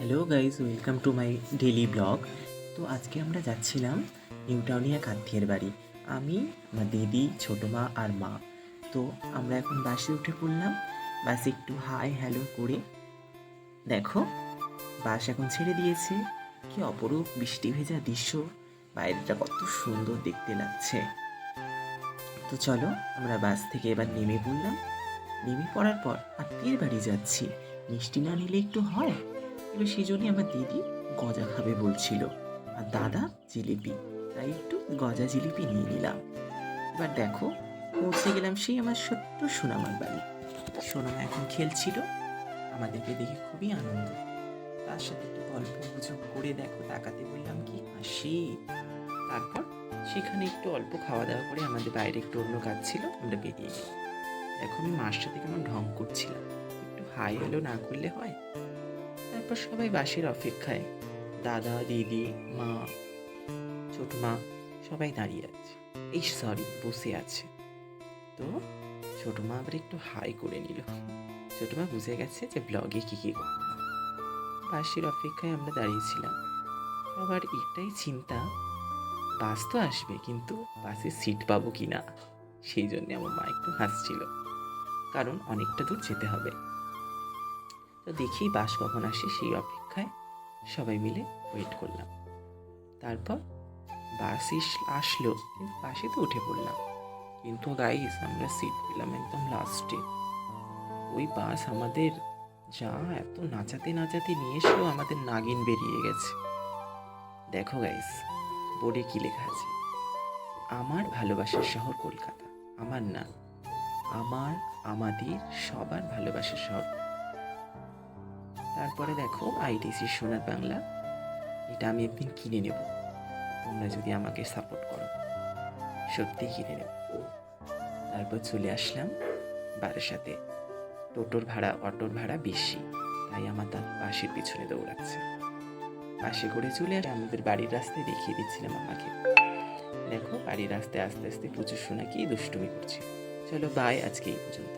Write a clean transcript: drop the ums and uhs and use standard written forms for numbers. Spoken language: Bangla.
Hello guys, welcome to my daily blog. তো আজকে আমরা যাচ্ছিলাম নিউ টাউনে এক আত্মীয়ের বাড়ি। আমি, আমার দিদি, ছোটো মা আর মা। তো আমরা এখন বাসে উঠে পড়লাম। বাসে একটু হাই হ্যালো করে দেখো, বাস এখন ছেড়ে দিয়েছে। কি অপরূপ বৃষ্টি ভেজা দৃশ্য, বাইরেটা কত সুন্দর দেখতে লাগছে। তো চলো আমরা বাস থেকে এবার নেমে পড়লাম। নেমে পড়ার পর আত্মীয়ের বাড়ি যাচ্ছি, মিষ্টি না নিলে একটু হয়। এবার সেই জন্যই আমার দিদি গজা খাবে বলছিল, আর দাদা জিলিপি, তাই একটু গজা জিলিপি নিয়ে নিলাম। এবার দেখো, পৌঁছে গেলাম সেই আমার ছোট্ট সোনামার বাড়ি। সোনামা এখন খেলছিল, আমাদেরকে দেখে খুবই আনন্দ। তার সাথে একটু গল্প গুজব করে দেখো তাকাতে বললাম, কি হাসি। তারপর সেখানে একটু অল্প খাওয়া দাওয়া করে আমাদের বাইরে একটু অন্য কাজ ছিল, আমরা বেরিয়ে গেলাম। দেখো আমি মার সাথে কেমন ঢং করছিলাম, একটু হাই হ্যালো না করলে হয়। তারপর সবাই বাসের অপেক্ষায়, দাদা দিদি মা ছোট মা সবাই দাঁড়িয়ে আছে, বসে আছে। তো ছোট মা আবার একটু হাই করে নিল। ছোট মা বুঝে গেছে যে ব্লগে কি কি করতে হবে। বাসের অপেক্ষায় আমরা দাঁড়িয়েছিলাম। আবার এটাই চিন্তা, বাস তো আসবে কিন্তু বাসে সিট পাবো কি না, সেই জন্য আমার মা একটু হাসছিল, কারণ অনেকটা দূর যেতে হবে। তো দেখি বাস কখন আসে, সেই অপেক্ষায় সবাই মিলে ওয়েট করলাম। তারপর বাস আসলো, কিন্তু বাসে তো উঠে পড়লাম, কিন্তু গাইস আমরা সিট পেলাম একদম লাস্টে। ওই বাস আমাদের যা এত নাচাতে নাচাতে নিয়ে এসেও আমাদের নাগিন বেরিয়ে গেছে। দেখো গাইস, বোর্ডে কি লেখা আছে, আমার ভালোবাসার শহর কলকাতা। আমার না, আমার, আমাদের, সবার ভালোবাসার শহর। তারপরে দেখো আইটিসি সোনার বাংলা, এটা আমি একদিন কিনে নেব, তোমরা যদি আমাকে সাপোর্ট করো, সত্যিই কিনে নেব। তারপর চলে আসলাম বারাসাতে। টোটোর ভাড়া, অটোর ভাড়া বেশি, তাই আমার তার বাসের পিছনে দৌড়াচ্ছে। বাসে করে চলে আসে আমাদের বাড়ির রাস্তায়, দেখিয়ে দিচ্ছিলাম আমাকে। দেখো বাড়ির রাস্তায় আস্তে আস্তে প্রচুর শোনা কি দুষ্টুমি করছে। চলো বাই, আজকে এই পর্যন্ত।